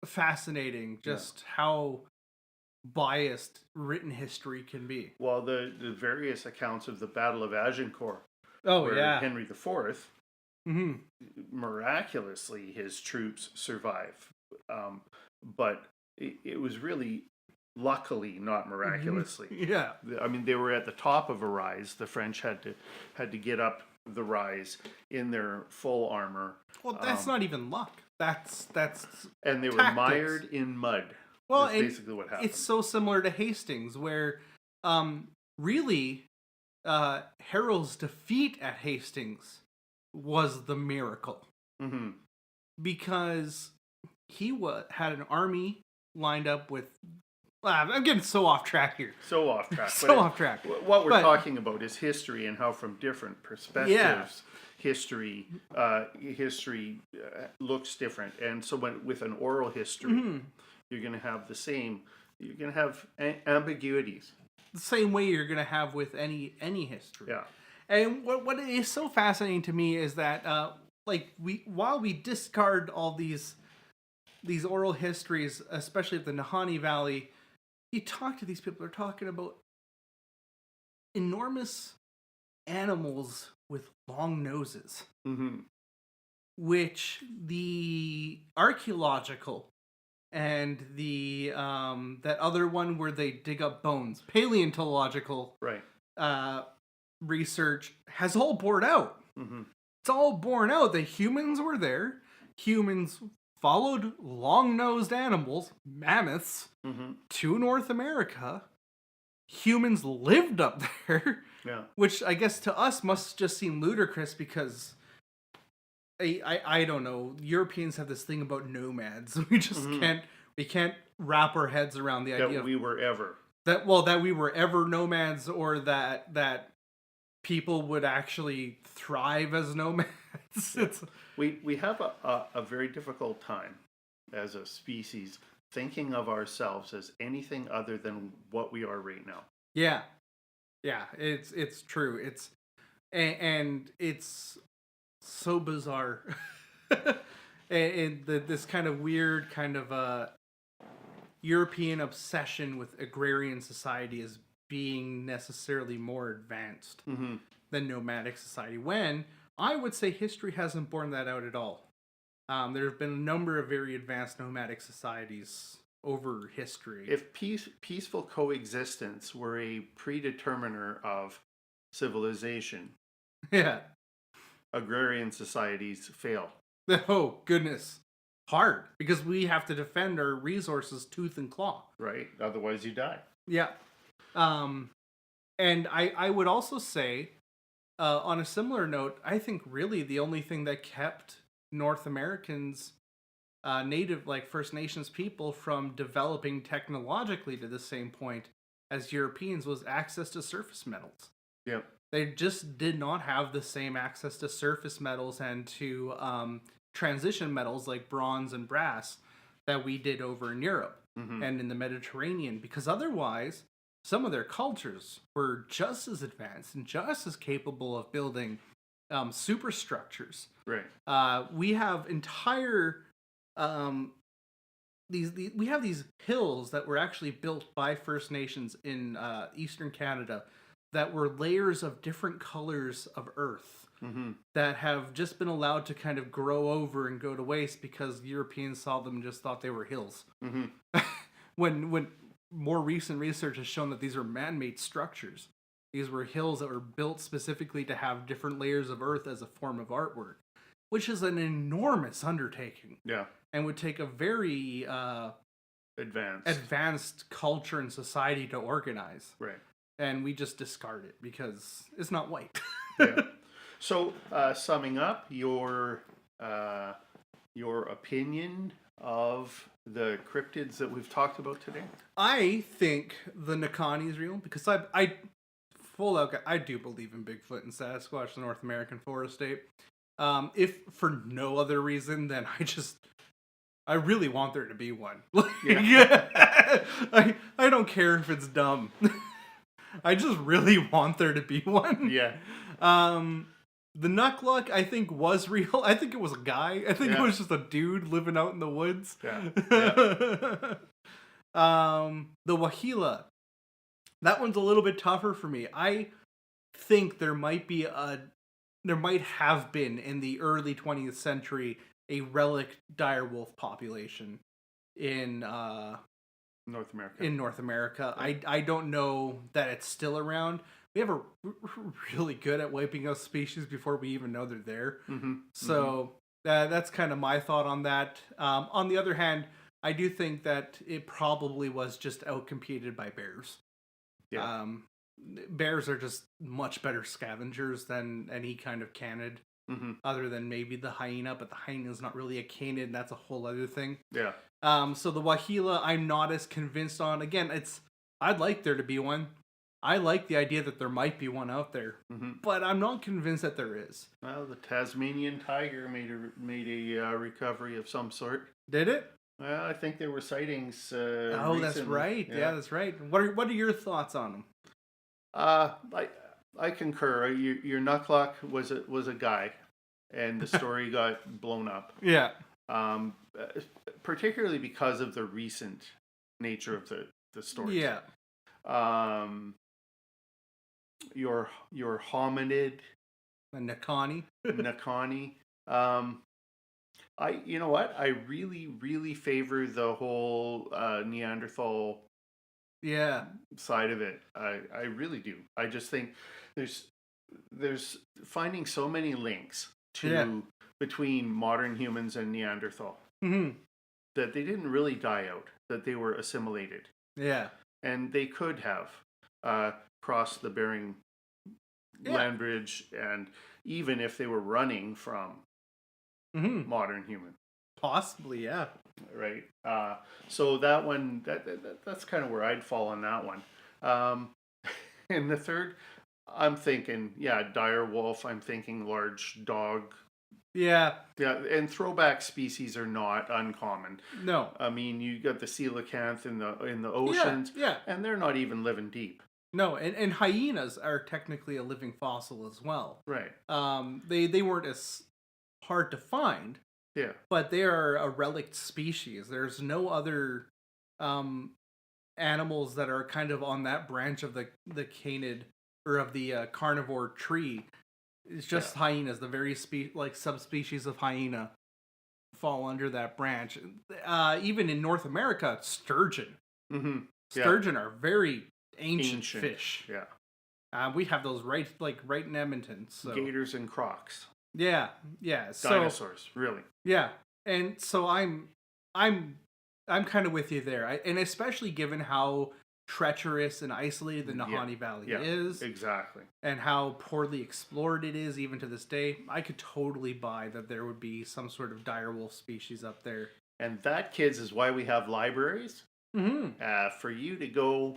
fascinating just how biased written history can be. Well, the various accounts of the Battle of Agincourt, Henry IV, mm-hmm. miraculously his troops survive, but it was really luckily not miraculously. Yeah, I mean, they were at the top of a rise. The French had to get up the rise in their full armor. Well, that's not even luck. That's and they tactics. Were mired in mud. Well, that's basically what happened. It's so similar to Hastings, where really Harold's defeat at Hastings was the miracle, mm-hmm. because he had an army lined up with. I'm getting so off track here. So off track. Off track. What we're talking about is history and how, from different perspectives, history looks different. And so, with an oral history, mm-hmm. you're going to have the same. You're going to have ambiguities. The same way you're going to have with any history. Yeah. And what is so fascinating to me is that, while we discard all these oral histories, especially of the Nahanni Valley. You talk to these people, they're talking about enormous animals with long noses, mm-hmm. which the archaeological and the that other one where they dig up bones, paleontological research has all borne out. Mm-hmm. It's all borne out that humans were there. Humans followed long-nosed animals, mammoths, mm-hmm. to North America. Humans lived up there, which I guess to us must just seem ludicrous because I don't know. Europeans have this thing about nomads. We just mm-hmm. can't wrap our heads around the idea that we were ever nomads, or that people would actually thrive as nomads. Yeah. We have a very difficult time as a species thinking of ourselves as anything other than what we are right now. Yeah, it's true. And it's so bizarre, and this kind of weird kind of European obsession with agrarian society as being necessarily more advanced mm-hmm. than nomadic society, when I would say history hasn't borne that out at all. There have been a number of very advanced nomadic societies over history. If peaceful coexistence were a predeterminer of civilization, agrarian societies fail. Oh, goodness. Hard, because we have to defend our resources tooth and claw. Right, otherwise you die. Yeah. And I would also say, on a similar note, I think really the only thing that kept North Americans, native, like First Nations people, from developing technologically to the same point as Europeans was access to surface metals. Yep. They just did not have the same access to surface metals and to transition metals like bronze and brass that we did over in Europe mm-hmm. and in the Mediterranean, because otherwise some of their cultures were just as advanced and just as capable of building superstructures. Right. We have entire we have these hills that were actually built by First Nations in Eastern Canada that were layers of different colors of earth that have just been allowed to kind of grow over and go to waste because Europeans saw them and just thought they were hills. When more recent research has shown that these are man-made structures. These were hills that were built specifically to have different layers of earth as a form of artwork, which is an enormous undertaking. Yeah. And would take a very advanced culture and society to organize. Right. And we just discard it because it's not white. Yeah. So, summing up your opinion of the cryptids that we've talked about today? I think the Nakani is real because I do believe in Bigfoot and Sasquatch, the North American forest ape. If for no other reason than I really want there to be one. I don't care if it's dumb. I just really want there to be one. Yeah. The Nuckluck, I think, was real. I think it was a guy. I think it was just a dude living out in the woods. Yeah. The Waheela, that one's a little bit tougher for me. I think there might have been in the early 20th century a relic direwolf population in North America. Yeah. I don't know that it's still around. We're really good at wiping out species before we even know they're there. So that's kind of my thought on that. On the other hand, I do think that it probably was just outcompeted by bears. Yeah. Bears are just much better scavengers than any kind of canid, other than maybe the hyena, but the hyena is not really a canid, and that's a whole other thing. Yeah. So the Waheela, I'm not as convinced on. Again, I'd like there to be one. I like the idea that there might be one out there, but I'm not convinced that there is. Well, the Tasmanian tiger made a recovery of some sort. Did it? Well, I think there were sightings. Recently. That's right. Yeah, that's right. What are your thoughts on them? I concur. Your Nuckluck was a guy, and the story got blown up. Yeah. Particularly because of the recent nature of the story. Yeah. Your hominid, Nakani. Nakani. You know what? I really, really favor the whole Neanderthal side of it. I really do. I just think there's finding so many links between modern humans and Neanderthal that they didn't really die out, that they were assimilated. Yeah. And they could have crossed the Bering land bridge, and even if they were running from modern human. Possibly, yeah. Right. So that one, that's kind of where I'd fall on that one. And the third, I'm thinking, dire wolf. I'm thinking large dog. Yeah. Yeah, and throwback species are not uncommon. No. I mean, you got the coelacanth in the oceans, and they're not even living deep. No, and hyenas are technically a living fossil as well. Right. They weren't as hard to find. Yeah. But they are a relict species. There's no other animals that are kind of on that branch of the canid or of the carnivore tree. It's just hyenas, the very subspecies of hyena fall under that branch. Even in North America, sturgeon. Sturgeon are very ancient fish. Yeah. We have those right in Edmonton. So. Gators and crocs. Yeah. Dinosaurs, really. Yeah. And so I'm kind of with you there. And especially given how treacherous and isolated the Nahanni Valley is. Exactly. And how poorly explored it is even to this day, I could totally buy that there would be some sort of direwolf species up there. And that, kids, is why we have libraries. For you to go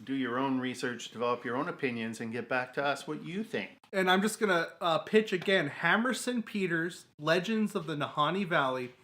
do your own research, develop your own opinions, and get back to us what you think. And I'm just going to pitch again, Hammerson Peters, Legends of the Nahanni Valley.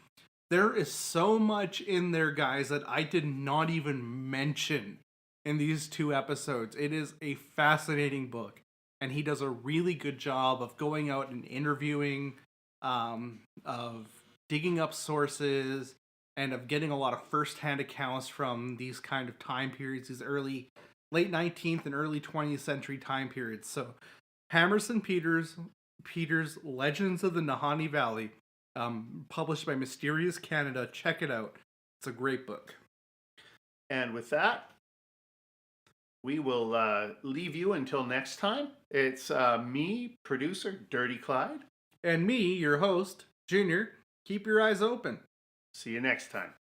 There is so much in there, guys, that I did not even mention in these 2 episodes. It is a fascinating book, and he does a really good job of going out and interviewing, of digging up sources, and of getting a lot of first-hand accounts from these kind of time periods, these late 19th and early 20th century time periods. So Hammerson Peters' Legends of the Nahanni Valley, published by Mysterious Canada. Check it out. It's a great book. And with that, we will leave you until next time. It's me, producer Dirty Clyde. And me, your host, Junior. Keep your eyes open. See you next time.